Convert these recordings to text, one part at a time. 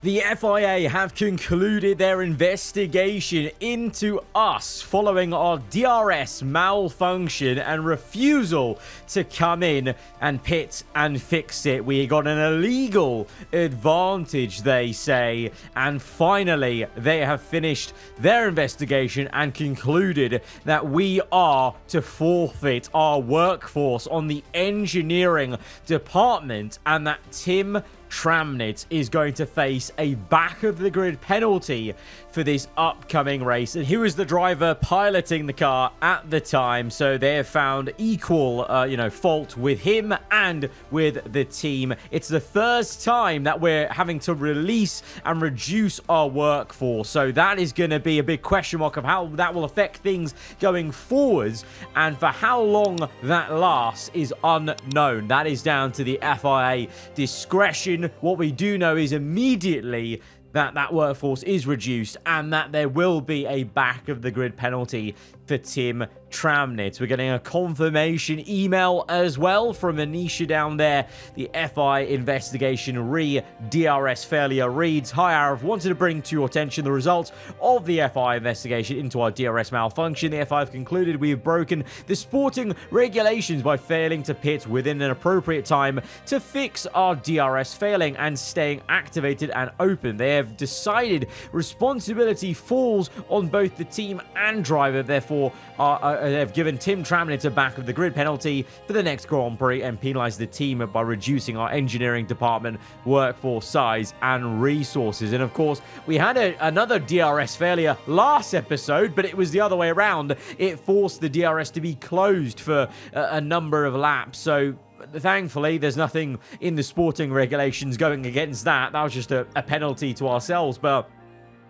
The FIA have concluded their investigation into us following our DRS malfunction and refusal to come in and pit and fix it. We got an illegal advantage, they say, and finally they have finished their investigation and concluded that we are to forfeit our workforce on the engineering department and that Tim Tramnitz is going to face a back-of-the-grid penalty for this upcoming race. And he was the driver piloting the car at the time, so they have found equal, fault with him and with the team. It's the first time that we're having to release and reduce our workforce, so that is going to be a big question mark of how that will affect things going forwards, and for how long that lasts is unknown. That is down to the FIA discretion. What we do know is immediately that workforce is reduced and that there will be a back-of-the-grid penalty for Tim Tramnitz. We're getting a confirmation email as well from Anisha down there. The FI investigation DRS failure reads, "Hi aarava, wanted to bring to your attention the results of the FI investigation into our DRS malfunction. The FI have concluded we have broken the sporting regulations by failing to pit within an appropriate time to fix our DRS failing and staying activated and open. They have decided responsibility falls on both the team and driver, therefore have given Tim Tramnitz a back-of-the-grid penalty for the next Grand Prix and penalised the team by reducing our engineering department workforce size and resources." And of course, we had another DRS failure last episode, but it was the other way around. It forced the DRS to be closed for a number of laps. So thankfully, there's nothing in the sporting regulations going against that. That was just a penalty to ourselves, but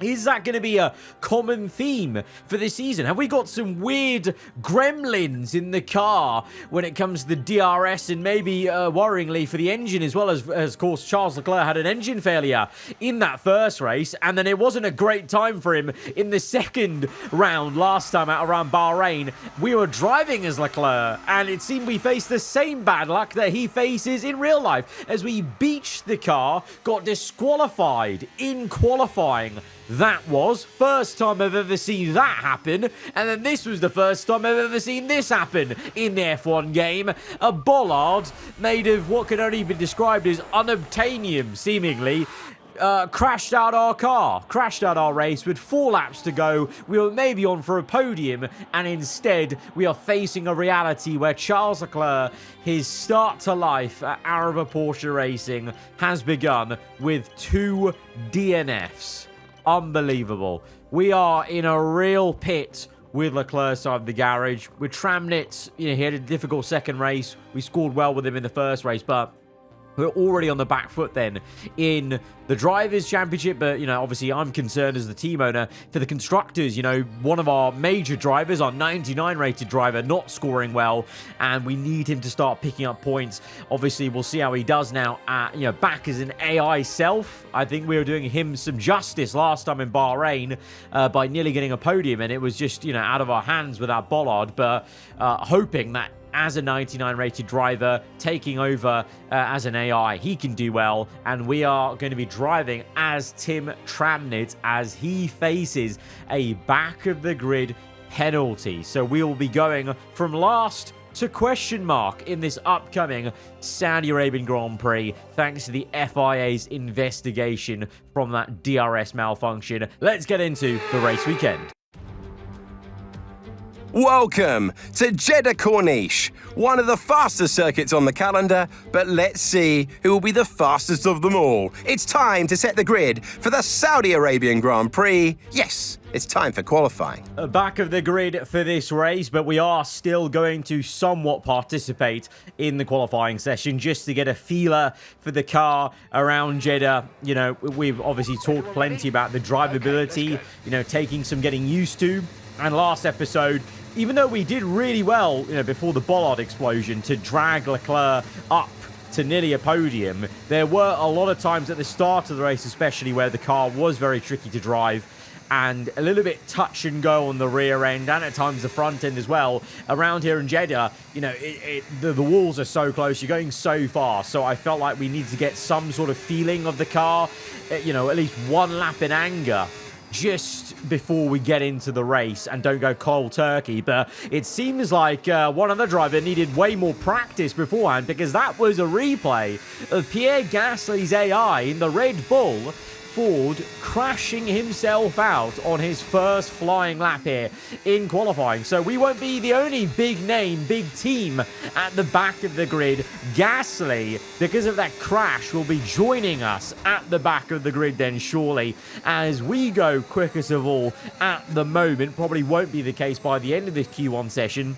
is that going to be a common theme for this season? Have we got some weird gremlins in the car when it comes to the DRS and maybe worryingly for the engine as well, as of course Charles Leclerc had an engine failure in that first race, and then it wasn't a great time for him in the second round last time out around Bahrain. We were driving as Leclerc and it seemed we faced the same bad luck that he faces in real life as we beached the car, got disqualified in qualifying. That was first time I've ever seen that happen, and then this was the first time I've ever seen this happen in the F1 game. A bollard made of what can only be described as unobtainium, seemingly, crashed out our car, crashed out our race with 4 laps to go. We were maybe on for a podium, and instead we are facing a reality where Charles Leclerc, his start to life at aarava Porsche Racing, has begun with 2 DNFs. Unbelievable. We are in a real pit with Leclerc side of the garage. With Tramnitz, he had a difficult second race. We scored well with him in the first race, but we're already on the back foot then in the Drivers' Championship. But, obviously I'm concerned as the team owner for the Constructors. One of our major drivers, our 99 rated driver, not scoring well, and we need him to start picking up points. Obviously, we'll see how he does now back as an AI self. I think we were doing him some justice last time in Bahrain by nearly getting a podium, and it was just, out of our hands with that bollard. But hoping that as a 99 rated driver, taking over as an AI, he can do well, and we are going to be driving as Tim Tramnitz as he faces a back-of-the-grid penalty. So we will be going from last to question mark in this upcoming Saudi Arabian Grand Prix, thanks to the FIA's investigation from that DRS malfunction. Let's get into the race weekend. Welcome to Jeddah Corniche, one of the fastest circuits on the calendar, but let's see who will be the fastest of them all. It's time to set the grid for the Saudi Arabian Grand Prix. Yes, it's time for qualifying. Back of the grid for this race, but we are still going to somewhat participate in the qualifying session just to get a feeler for the car around Jeddah. We've obviously talked plenty about the drivability, taking some getting used to. And last episode, even though we did really well, before the bollard explosion to drag Leclerc up to nearly a podium, there were a lot of times at the start of the race especially where the car was very tricky to drive and a little bit touch and go on the rear end and at times the front end as well. Around here in Jeddah, you know, the walls are so close, you're going so fast, so I felt like we needed to get some sort of feeling of the car, you know, at least one lap in anger just before we get into the race and don't go cold turkey. But it seems like one other driver needed way more practice beforehand, because that was a replay of Pierre Gasly's AI in the Red Bull Ford crashing himself out on his first flying lap here in qualifying. So we won't be the only big name, big team at the back of the grid. Gasly, because of that crash, will be joining us at the back of the grid then, surely, as we go quickest of all at the moment. Probably won't be the case by the end of this Q1 session.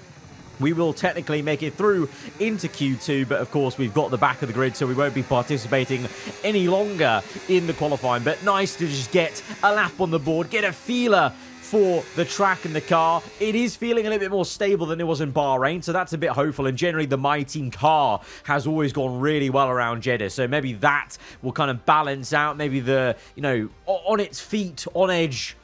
We will technically make it through into Q2, but of course we've got the back of the grid, so we won't be participating any longer in the qualifying. But nice to just get a lap on the board, get a feeler for the track and the car. It is feeling a little bit more stable than it was in Bahrain, so that's a bit hopeful. And generally the My Team car has always gone really well around Jeddah, so maybe that will kind of balance out maybe the, you know, on its feet, on edge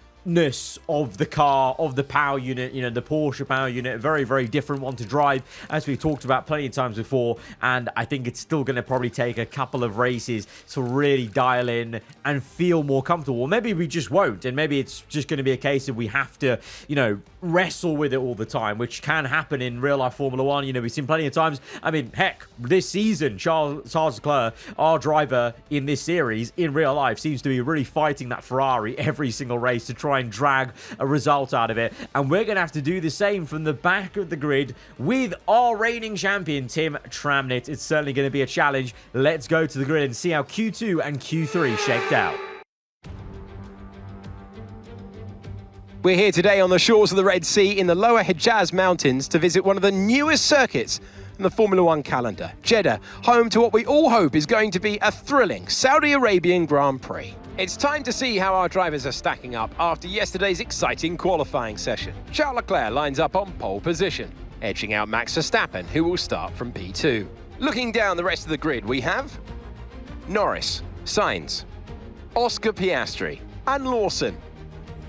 of the car, of the power unit, you know, the Porsche power unit. A very, very different one to drive, as we've talked about plenty of times before, and I think it's still going to probably take a couple of races to really dial in and feel more comfortable. Or maybe we just won't, and maybe it's just going to be a case of we have to, you know, wrestle with it all the time, which can happen in real life Formula One. You know, we've seen plenty of times. I mean, heck, this season, Charles Leclerc, our driver in this series, in real life, seems to be really fighting that Ferrari every single race to try and drag a result out of it. And we're going to have to do the same from the back of the grid with our reigning champion, Tim Tramnett. It's certainly going to be a challenge. Let's go to the grid and see how Q2 and Q3 shaked out. We're here today on the shores of the Red Sea in the lower Hejaz Mountains to visit one of the newest circuits in the Formula One calendar, Jeddah, home to what we all hope is going to be a thrilling Saudi Arabian Grand Prix. It's time to see how our drivers are stacking up after yesterday's exciting qualifying session. Charles Leclerc lines up on pole position, edging out Max Verstappen, who will start from P2. Looking down the rest of the grid, we have Norris, Sainz, Oscar Piastri, and Lawson,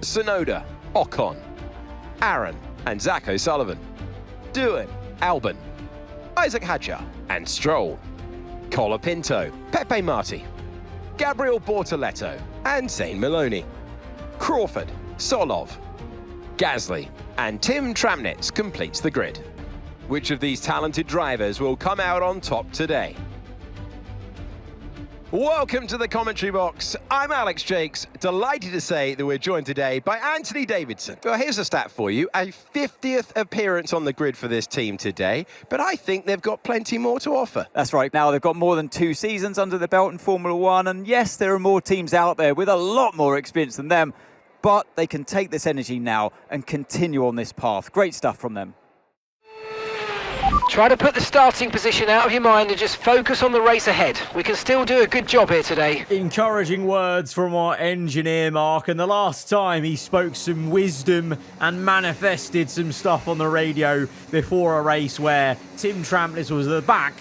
Tsunoda, Ocon, Aaron, and Zach O'Sullivan, Doohan, Albon, Isaac Hadjar, and Stroll, Colapinto, Pepe Marti, Gabriel Bortoletto, and Zane Maloney, Crawford, Solov, Gasly, and Tim Tramnett completes the grid. Which of these talented drivers will come out on top today? Welcome to the commentary box. I'm Alex Jakes, delighted to say that we're joined today by Anthony Davidson. Well, here's a stat for you, a 50th appearance on the grid for this team today, but I think they've got plenty more to offer. That's right. Now they've got more than 2 seasons under the belt in Formula One, and yes, there are more teams out there with a lot more experience than them, but they can take this energy now and continue on this path. Great stuff from them. Try to put the starting position out of your mind and just focus on the race ahead. We can still do a good job here today. Encouraging words from our engineer, Mark, and the last time he spoke some wisdom and manifested some stuff on the radio before a race where Tim Tramnett was at the back,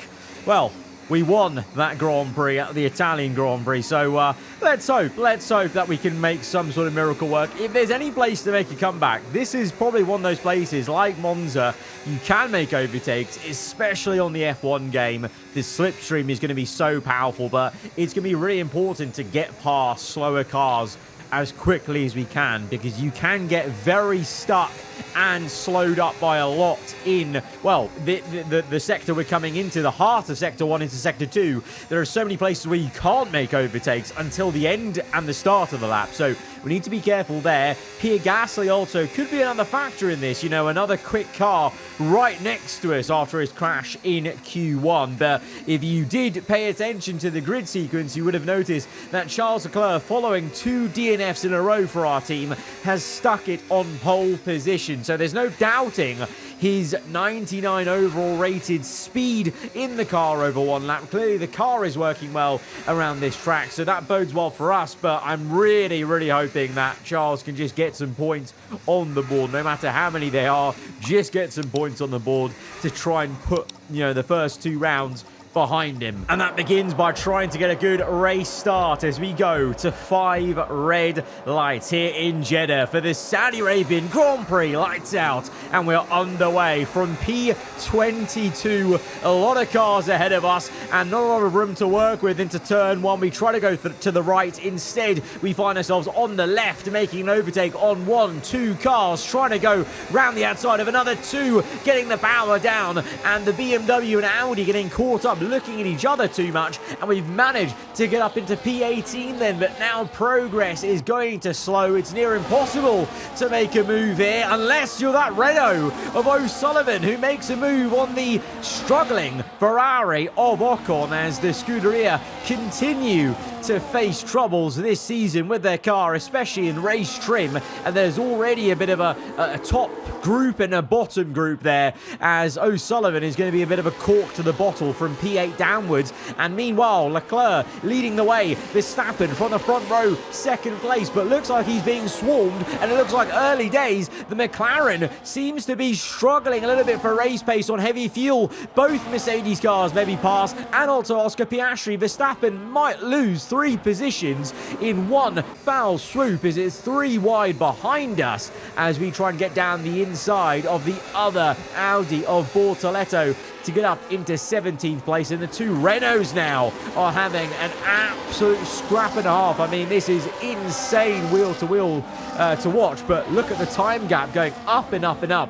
well, we won that Grand Prix at the Italian Grand Prix. So let's hope that we can make some sort of miracle work. If there's any place to make a comeback, this is probably one of those places like Monza. You can make overtakes, especially on the F1 game. The slipstream is going to be so powerful, but it's going to be really important to get past slower cars as quickly as we can, because you can get very stuck and slowed up by a lot in, well, the sector we're coming into, the heart of Sector 1 into Sector 2. There are so many places where you can't make overtakes until the end and the start of the lap. So we need to be careful there. Pierre Gasly also could be another factor in this, you know, another quick car right next to us after his crash in Q1. But if you did pay attention to the grid sequence, you would have noticed that Charles Leclerc, following 2 DNFs in a row for our team, has stuck it on pole position. So there's no doubting his 99 overall rated speed in the car over one lap. Clearly the car is working well around this track, so that bodes well for us. But I'm really, really hoping that Charles can just get some points on the board, no matter how many they are. Just get some points on the board to try and put, you know, the first 2 rounds behind him. And that begins by trying to get a good race start as we go to 5 red lights here in Jeddah for the Saudi Arabian Grand Prix. Lights out, and we're underway from P22. A lot of cars ahead of us and not a lot of room to work with into turn 1. We try to go to the right. Instead, we find ourselves on the left, making an overtake on 1, 2 cars, trying to go round the outside of another 2, getting the power down, and the BMW and Audi getting caught up, looking at each other too much, and we've managed to get up into P18 then, but now progress is going to slow. It's near impossible to make a move here unless you're that Renault of O'Sullivan, who makes a move on the struggling Ferrari of Ocon as the Scuderia continue to face troubles this season with their car, especially in race trim, and there's already a bit of a top group and a bottom group there, as O'Sullivan is going to be a bit of a cork to the bottle from P8 downwards. And meanwhile, Leclerc leading the way, Verstappen from the front row, second place, but looks like he's being swarmed, and it looks like early days. The McLaren seems to be struggling a little bit for race pace on heavy fuel. Both Mercedes cars maybe pass, and also Oscar Piastri. Verstappen might lose 3 positions in one foul swoop as it's 3 wide behind us as we try and get down the inside of the other Audi of Bortoletto to get up into 17th place. And the 2 Renaults now are having an absolute scrap and a half. I mean, this is insane wheel to wheel to watch, but look at the time gap going up and up and up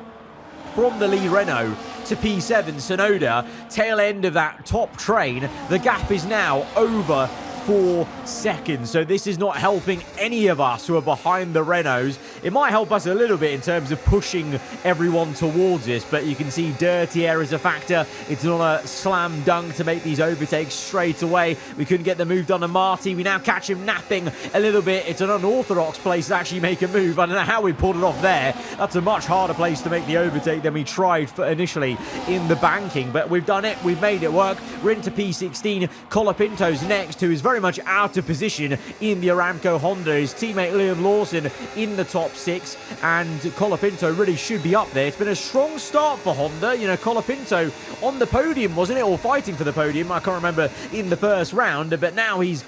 from the lead Renault to P7 Sonoda, tail end of that top train. The gap is now over 4 seconds, so this is not helping any of us who are behind the Renaults. It might help us a little bit in terms of pushing everyone towards us, but you can see dirty air is a factor. It's not a slam dunk to make these overtakes straight away. We couldn't get the move done on Marty. We now catch him napping a little bit. It's an unorthodox place to actually make a move. I don't know how we pulled it off there. That's a much harder place to make the overtake than we tried for initially in the banking, but we've done it. We've made it work. We're into P16. Colapinto's next, who is very much out of position in the Aramco Honda. His teammate Liam Lawson in the top 6, and Colapinto really should be up there. It's been a strong start for Honda. You know, Colapinto on the podium, wasn't it? Or fighting for the podium, I can't remember, in the first round, but now he's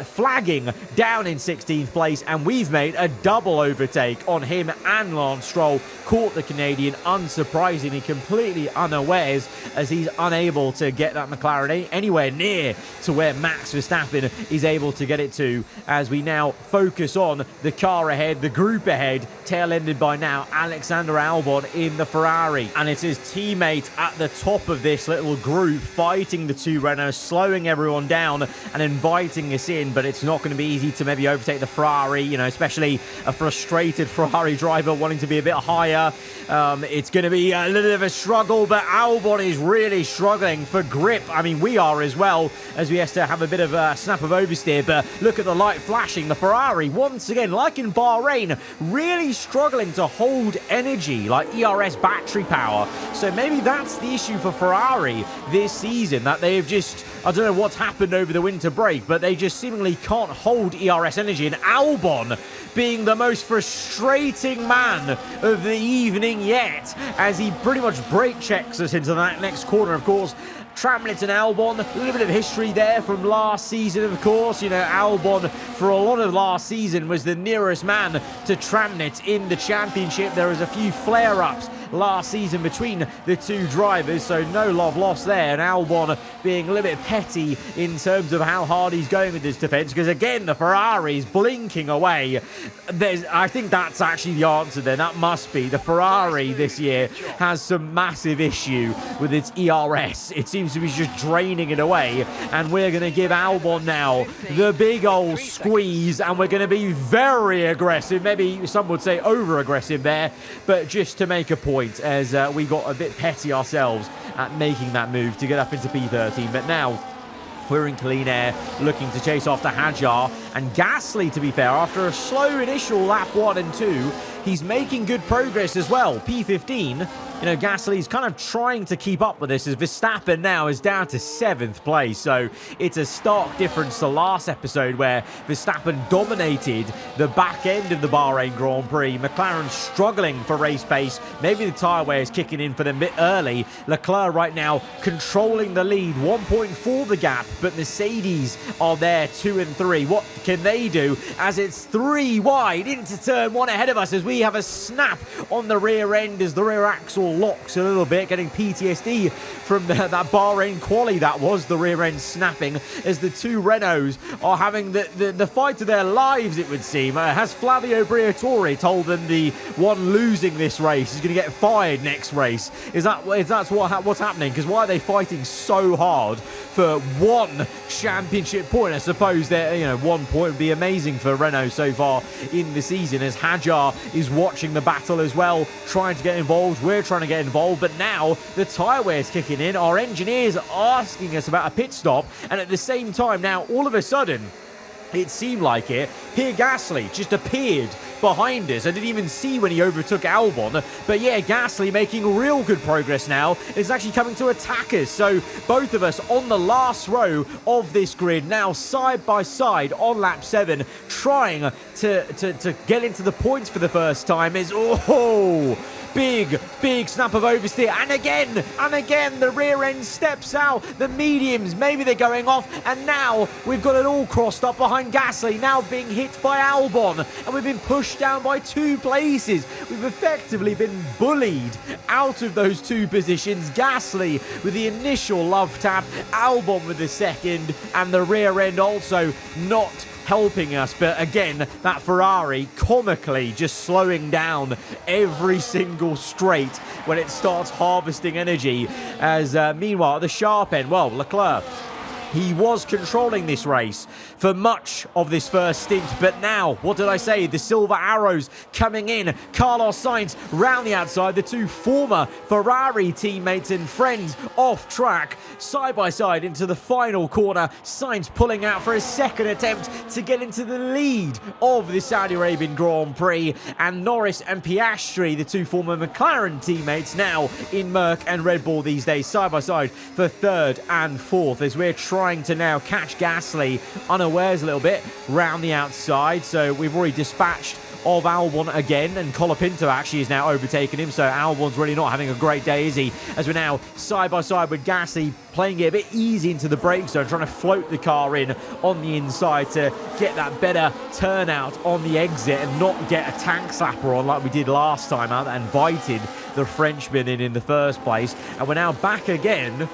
flagging down in 16th place, and we've made a double overtake on him and Lance Stroll. Caught the Canadian, unsurprisingly, completely unawares, as he's unable to get that McLaren anywhere near to where Max Verstappen is able to get it to, as we now focus on the car ahead, the group ahead, tail-ended by now Alexander Albon in the Ferrari. And it's his teammate at the top of this little group fighting the 2 Renaults, slowing everyone down and inviting us in, but it's not going to be easy to maybe overtake the Ferrari, you know, especially a frustrated Ferrari driver wanting to be a bit higher. It's going to be a little bit of a struggle, but Albon is really struggling for grip. I mean, we are as well, as we have to have a bit of a snap of oversteer, but look at the light flashing. The Ferrari, once again, like in Bahrain, really struggling to hold energy, like ERS battery power. So maybe that's the issue for Ferrari this season, that they've just, I don't know what's happened over the winter break, but they just seemingly can't hold ERS energy. And Albon being the most frustrating man of the evening yet, as he pretty much brake checks us into that next corner. Of course, Tramlett and Albon, a little bit of history there from last season, of course. You know, Albon, for a lot of last season, was the nearest man to Tramlett in the championship. There was a few flare-ups last season between the 2 drivers, so no love lost there. And Albon being a little bit petty in terms of how hard he's going with his defence, because again, the Ferrari's blinking away. I think that's actually the answer there. That must be. The Ferrari this year has some massive issue with its ERS. It seems to be just draining it away, and we're going to give Albon now the big old squeeze, and we're going to be very aggressive, maybe some would say over aggressive there, but just to make a point, as we got a bit petty ourselves at making that move to get up into P13. But now we're in clean air, looking to chase after Hadjar, And Gasly, to be fair, after a slow initial lap 1 and 2, he's making good progress as well. P15, you know, Gasly's kind of trying to keep up with this as Verstappen now is down to 7th place. So it's a stark difference to last episode where Verstappen dominated the back end of the Bahrain Grand Prix. McLaren struggling for race pace. Maybe the tyre wear is kicking in for them a bit early. Leclerc right now controlling the lead, 1.4 the gap, but Mercedes are there 2 and 3. What can they do as it's 3 wide into turn 1 ahead of us as we have a snap on the rear end as the rear axle locks a little bit, getting PTSD from that Bahrain quali. That was the rear end snapping as the 2 Renaults are having the fight of their lives, it would seem. Has Flavio Briatore told them the one losing this race is going to get fired next race? Is that what's happening? Because why are they fighting so hard for 1 championship point? I suppose that, you know, 1 point would be amazing for Renault so far in the season, as Hadjar is watching the battle as well, trying to get involved. We're trying to get involved, but now the tyre wear is kicking in. Our engineers are asking us about a pit stop, and at the same time now, all of a sudden, it seemed like it, Pierre Gasly just appeared behind us. I didn't even see when he overtook Albon. But yeah, Gasly making real good progress now. It's actually coming to attack us. So both of us on the last row of this grid now side by side on lap 7, trying to get into the points for the first time. Is big snap of oversteer, and again the rear end steps out. The mediums, maybe they're going off, and now we've got it all crossed up behind Gasly, now being hit by Albon, and we've been pushed down by 2 places. We've effectively been bullied out of those 2 positions. Gasly with the initial love tap, Albon with the second, and the rear end also not helping us. But again, that Ferrari comically just slowing down every single straight when it starts harvesting energy. As meanwhile, at the sharp end, well, Leclerc, he was controlling this race for much of this first stint, but now, what did I say? The silver arrows coming in. Carlos Sainz round the outside, the 2 former Ferrari teammates and friends off track, side by side into the final corner. Sainz pulling out for his second attempt to get into the lead of the Saudi Arabian Grand Prix, and Norris and Piastri, the 2 former McLaren teammates, now in Merc and Red Bull these days, side by side for 3rd and 4th, as we're trying to now catch Gasly unawares a little bit round the outside. So we've already dispatched of Albon again, and Colapinto actually is now overtaken him, so Albon's really not having a great day, is he? As we're now side by side with Gasly, playing it a bit easy into the brake zone, trying to float the car in on the inside to get that better turnout on the exit and not get a tank slapper on like we did last time out that invited the Frenchman in the first place. And we're now back again,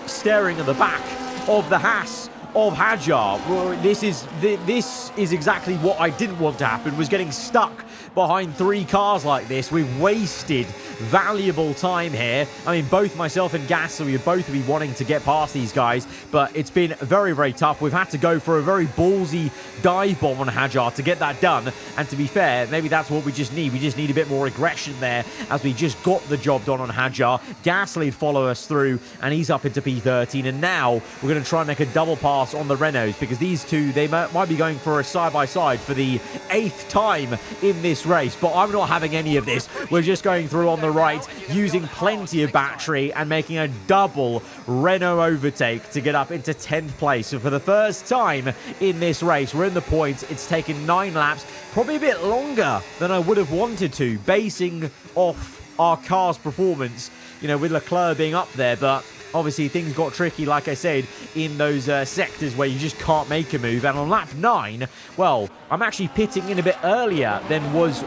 staring at the back of the Haas of Hadjar. Well, this is exactly what I didn't want to happen, was getting stuck behind 3 cars like this. We've wasted valuable time here. I mean, both myself and Gasly, we both be wanting to get past these guys, but it's been very, very tough. We've had to go for a very ballsy dive bomb on Hadjar to get that done, and to be fair, maybe that's what we just need. We just need a bit more aggression there, as we just got the job done on Hadjar. Gasly follow us through, and he's up into P13, and now we're going to try and make a double pass on the Renaults, because these 2, they might be going for a side-by-side for the 8th time in this race, but I'm not having any of this. We're just going through on the right, using plenty of battery and making a double Renault overtake to get up into 10th place. So for the first time in this race, we're in the points. It's taken 9 laps, probably a bit longer than I would have wanted to, basing off our car's performance, you know, with Leclerc being up there, but obviously things got tricky, like I said, in those sectors where you just can't make a move. And on lap 9, well, I'm actually pitting in a bit earlier than was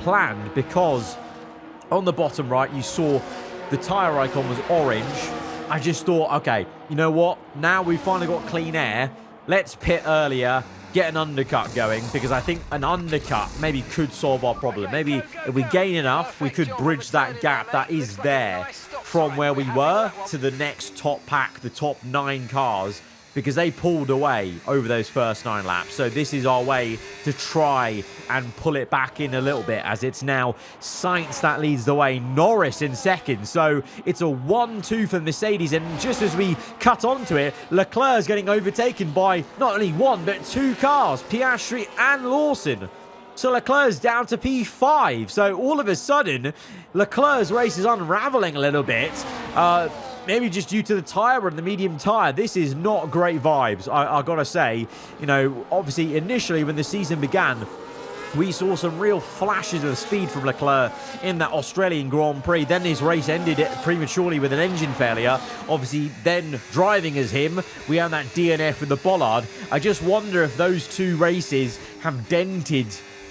planned, because on the bottom right, you saw the tyre icon was orange. I just thought, okay, you know what? Now we've finally got clean air. Let's pit earlier, get an undercut going, because I think an undercut maybe could solve our problem. Maybe if we gain enough, we could bridge that gap that is there from where we were to the next top pack, the top 9 cars because they pulled away over those first 9 laps. So this is our way to try and pull it back in a little bit, as it's now Sainz that leads the way, Norris in second. So it's a 1-2 for Mercedes, and just as we cut onto it, Leclerc's getting overtaken by not only 1 but 2 cars, Piastri and Lawson. So Leclerc's down to P5. So all of a sudden, Leclerc's race is unraveling a little bit. Maybe just due to the tyre and the medium tyre. This is not great vibes, I gotta say. You know, obviously, initially when the season began, we saw some real flashes of speed from Leclerc in that Australian Grand Prix. Then his race ended prematurely with an engine failure. Obviously, then driving as him, we had that DNF with the bollard. I just wonder if those 2 races have dented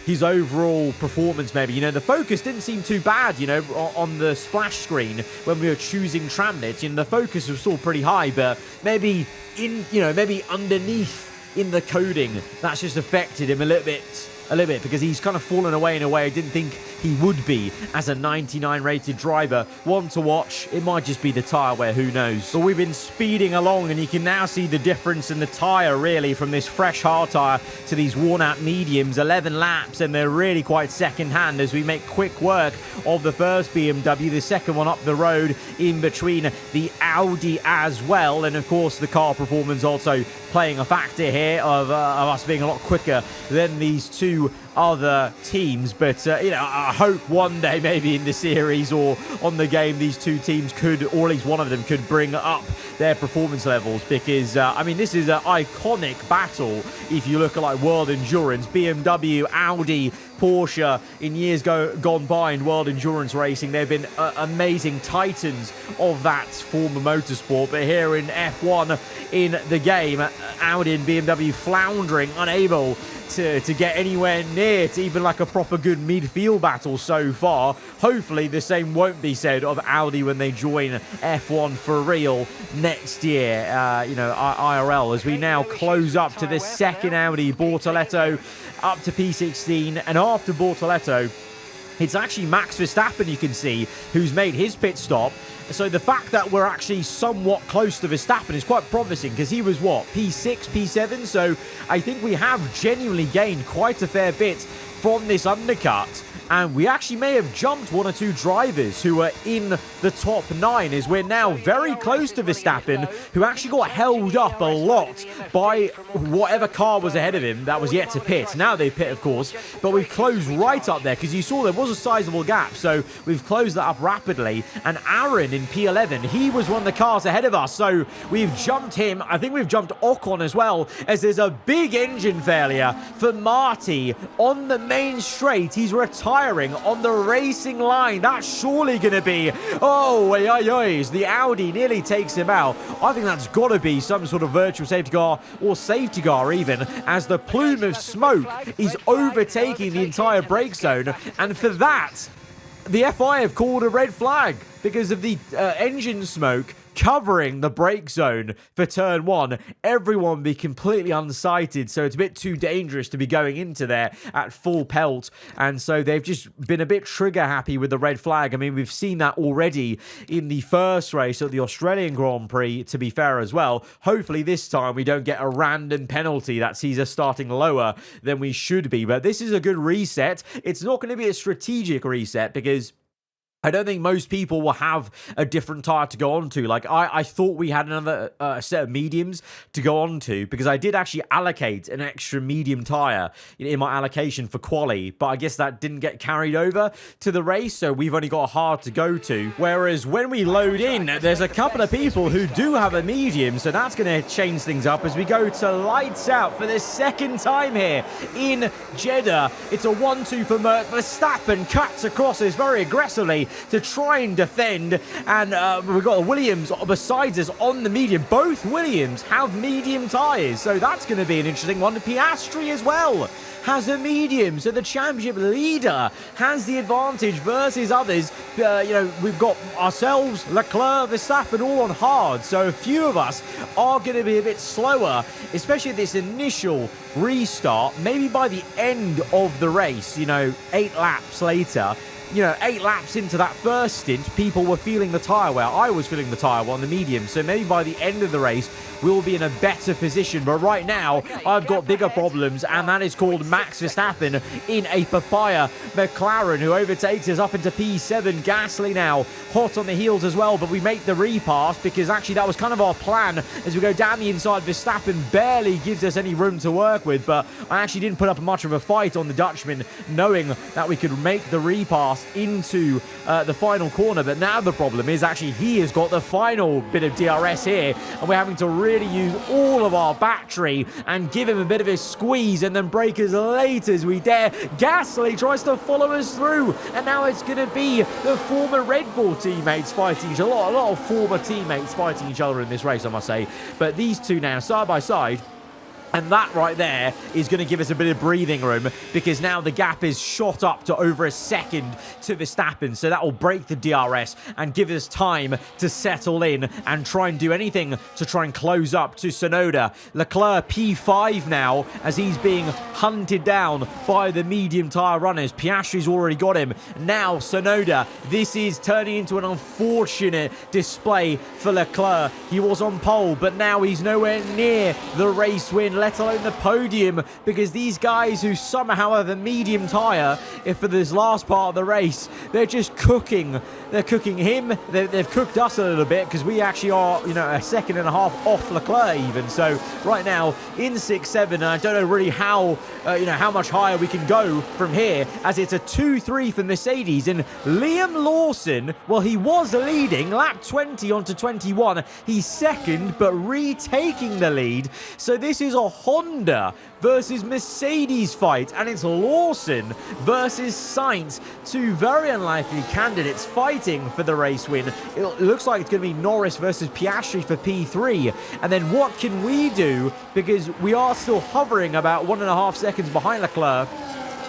his overall performance, maybe. You know, the focus didn't seem too bad, you know, on the splash screen when we were choosing tram bits. You know, the focus was still pretty high, but maybe maybe underneath in the coding, that's just affected him a little bit, because he's kind of fallen away in a way I didn't think he would be as a 99 rated driver. One to watch. It might just be the tyre wear, who knows. But we've been speeding along, and you can now see the difference in the tyre, really, from this fresh hard tyre to these worn out mediums. 11 laps, and they're really quite second hand as we make quick work of the first BMW, the second one up the road in between the Audi as well. And of course the car performance also playing a factor here of us being a lot quicker than these 2 other teams. But you know, I hope one day maybe in the series or on the game, these 2 teams could, or at least one of them could, bring up their performance levels, because I mean, this is an iconic battle. If you look at like World Endurance, BMW, Audi, Porsche in years gone by in World Endurance racing, they've been amazing titans of that form of motorsport. But here in F1 in the game, Audi and BMW floundering, unable to get anywhere near to even like a proper good midfield battle so far. Hopefully the same won't be said of Audi when they join F1 for real next year, you know, IRL, as we now close up to the second Audi, Bortoleto up to P16, and after Bortoleto, it's actually Max Verstappen, you can see, who's made his pit stop. So the fact that we're actually somewhat close to Verstappen is quite promising, because he was, what, P6, P7? So I think we have genuinely gained quite a fair bit from this undercut. And we actually may have jumped 1 or 2 drivers who are in the top 9, as we're now very close to Verstappen, who actually got held up a lot by whatever car was ahead of him that was yet to pit. Now they've pit, of course, but we've closed right up there, because you saw there was a sizable gap. So we've closed that up rapidly. And Aaron in P11, he was one of the cars ahead of us. So we've jumped him. I think we've jumped Ocon as well, as there's a big engine failure for Marty on the main straight. He's retiring on the racing line. That's surely going to be, as the Audi nearly takes him out. I think that's got to be some sort of virtual safety car, or safety car even, as the plume of smoke is overtaking the entire brake zone. And for that, the FIA have called a red flag because of the engine smoke covering the brake zone for turn 1. Everyone be completely unsighted, so it's a bit too dangerous to be going into there at full pelt. And so they've just been a bit trigger happy with the red flag. I mean, we've seen that already in the first race at the Australian Grand Prix, to be fair as well. Hopefully this time we don't get a random penalty that sees us starting lower than we should be. But this is a good reset. It's not going to be a strategic reset, because I don't think most people will have a different tyre to go on to. Like, I thought we had another set of mediums to go on to, because I did actually allocate an extra medium tyre in my allocation for quali, but I guess that didn't get carried over to the race, so we've only got a hard to go to. Whereas when we load in, there's a couple of people who do have a medium, so that's going to change things up as we go to lights out for the second time here in Jeddah. It's a 1-2 for Verstappen, cuts across this very aggressively to try and defend, and we've got a Williams besides us on the medium. Both Williams have medium tyres, so that's going to be an interesting one. Piastri as well has a medium, so the championship leader has the advantage versus others. We've got ourselves, Leclerc, Verstappen all on hard, so a few of us are going to be a bit slower, especially at this initial restart. Maybe by the end of the race, 8 laps later, 8 laps into that first stint, people were feeling the tyre wear. I was feeling the tyre wear on the medium. So maybe by the end of the race, we'll be in a better position. But right now, I've got bigger problems, and that is called Max Verstappen in a papaya McLaren, who overtakes us up into P7. Gasly now hot on the heels as well, but we make the repass because actually that was kind of our plan as we go down the inside. Verstappen barely gives us any room to work with, but I actually didn't put up much of a fight on the Dutchman, knowing that we could make the repass into the final corner. But now the problem is actually he has got the final bit of DRS here, and we're having to really use all of our battery and give him a bit of a squeeze and then brake as late as we dare. Gasly tries to follow us through, and now it's going to be the former Red Bull teammates fighting each other. A lot of former teammates fighting each other in this race, I must say. But these two now side by side, and that right there is going to give us a bit of breathing room, because now the gap is shot up to over a second to Verstappen. So that will break the DRS and give us time to settle in and try and do anything to try and close up to Tsunoda. Leclerc P5 now as he's being hunted down by the medium tyre runners. Piastri's already got him. Now Tsunoda. This is turning into an unfortunate display for Leclerc. He was on pole, but now he's nowhere near the race win, let alone the podium, because these guys who somehow have a medium tyre, if for this last part of the race, they're just cooking. They're cooking him. They've cooked us a little bit, because we actually are, a second and a half off Leclerc even. So right now in 6-7, I don't know really how, how much higher we can go from here, as it's a 2-3 for Mercedes. And Liam Lawson, well, he was leading lap 20 onto 21. He's second, but retaking the lead. So this is a Honda versus Mercedes fight, and it's Lawson versus Sainz, two very unlikely candidates fighting for the race win. It looks like it's going to be Norris versus Piastri for P3, and then what can we do, because we are still hovering about 1.5 seconds behind Leclerc.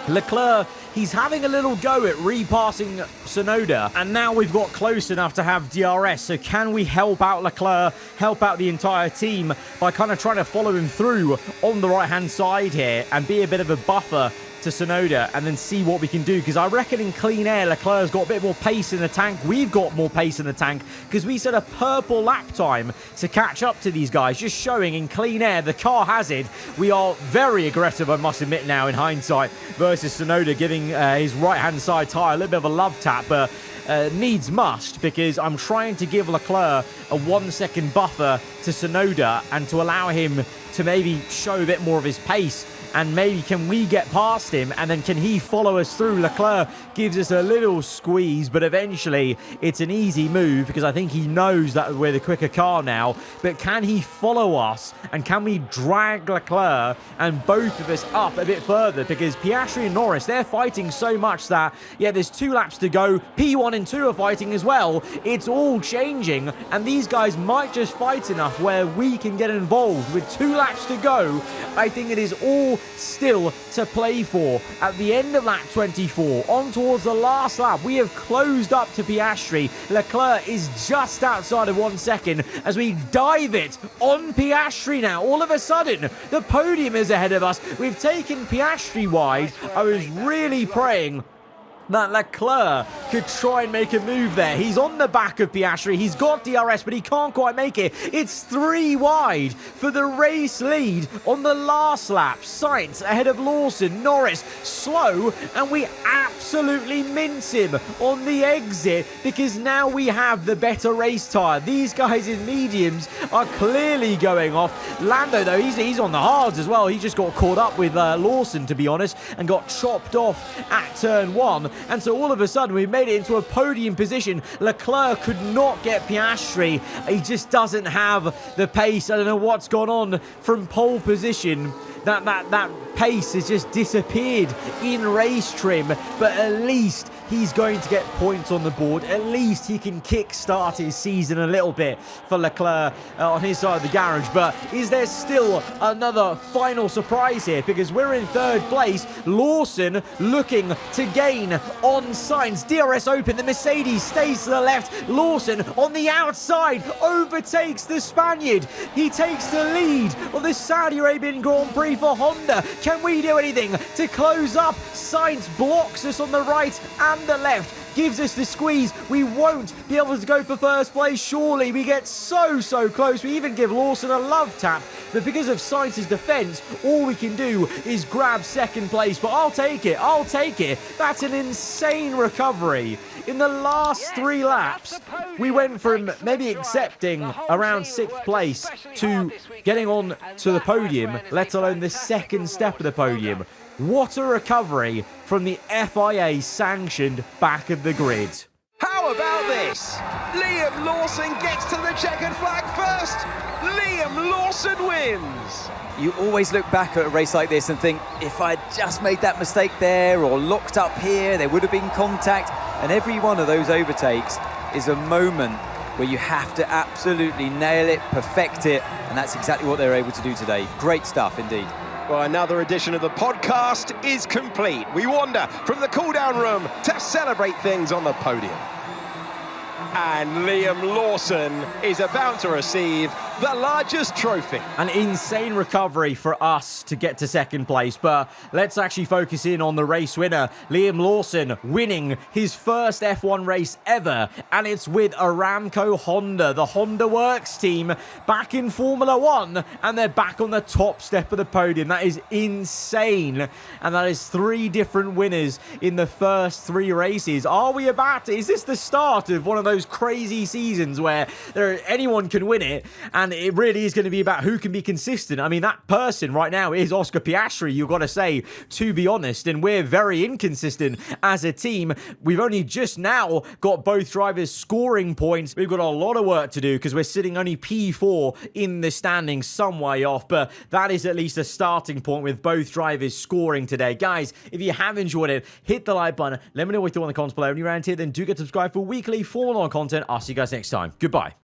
Leclerc, he's having a little go at repassing Tsunoda, and now we've got close enough to have DRS. So can we help out Leclerc, help out the entire team by kind of trying to follow him through on the right-hand side here and be a bit of a buffer to Tsunoda, and then see what we can do? Because I reckon in clean air, Leclerc's got a bit more pace in the tank. We've got more pace in the tank because we set a purple lap time to catch up to these guys, just showing in clean air the car has it. We are very aggressive, I must admit now in hindsight, versus Tsunoda, giving his right-hand side tyre a little bit of a love tap, but needs must, because I'm trying to give Leclerc a 1 second buffer to Tsunoda and to allow him to maybe show a bit more of his pace. And maybe can we get past him, and then can he follow us through? Leclerc gives us a little squeeze, but eventually it's an easy move because I think he knows that we're the quicker car now. But can he follow us, and can we drag Leclerc and both of us up a bit further? Because Piastri and Norris, they're fighting so much that, yeah, there's 2 laps to go. P1 and 2 are fighting as well. It's all changing, and these guys might just fight enough where we can get involved. With 2 laps to go, I think it is all still to play for. At the end of lap 24, on towards the last lap, we have closed up to Piastri. Leclerc is just outside of 1 second as we dive it on Piastri now. All of a sudden, the podium is ahead of us. We've taken Piastri wide. I was really praying that Leclerc could try and make a move there. He's on the back of Piastri. He's got DRS, but he can't quite make it. It's 3 wide for the race lead on the last lap. Sainz ahead of Lawson. Norris slow, and we absolutely mince him on the exit because now we have the better race tyre. These guys in mediums are clearly going off. Lando, though, he's on the hards as well. He just got caught up with Lawson, to be honest, and got chopped off at turn 1. And so all of a sudden, we made it into a podium position. Leclerc could not get Piastri. He just doesn't have the pace. I don't know what's gone on from pole position. That pace has just disappeared in race trim, but at least he's going to get points on the board. At least he can kick-start his season a little bit for Leclerc on his side of the garage. But is there still another final surprise here? Because we're in 3rd place. Lawson looking to gain on Sainz. DRS open. The Mercedes stays to the left. Lawson on the outside overtakes the Spaniard. He takes the lead of the Saudi Arabian Grand Prix only for Honda. Can we do anything to close up? Sainz blocks us on the right and the left. Gives us the squeeze. We won't be able to go for first place, surely. We get so close. We even give Lawson a love tap. But because of Sainz's defense, all we can do is grab second place. But I'll take it. I'll take it. That's an insane recovery. In the last 3 laps, we went from maybe accepting around 6th place to getting on to the podium, let alone the second step of the podium. What a recovery from the FIA sanctioned back of the grid. How about this? Liam Lawson gets to the checkered flag first. Liam Lawson wins. You always look back at a race like this and think, if I'd just made that mistake there or locked up here, there would have been contact. And every one of those overtakes is a moment where you have to absolutely nail it, perfect it, and that's exactly what they're able to do today. Great stuff indeed. Well, another edition of the podcast is complete. We wander from the cool-down room to celebrate things on the podium. And Liam Lawson is about to receive the largest trophy. An insane recovery for us to get to second place, but let's actually focus in on the race winner, Liam Lawson, winning his first F1 race ever, and it's with Aramco Honda, the Honda Works team, back in Formula 1, and they're back on the top step of the podium. That is insane, and that is 3 different winners in the first 3 races. Are we is this the start of one of those crazy seasons where anyone can win it, and it really is going to be about who can be consistent? I mean, that person right now is Oscar Piastri, you've got to say, to be honest, and we're very inconsistent as a team. We've only just now got both drivers scoring points. We've got a lot of work to do because we're sitting only P4 in the standings, some way off, but that is at least a starting point with both drivers scoring today. Guys, if you have enjoyed it, hit the like button. Let me know what you thought in the comments below. And you're around here, then do get subscribed for weekly Formula 1 content. I'll see you guys next time. Goodbye.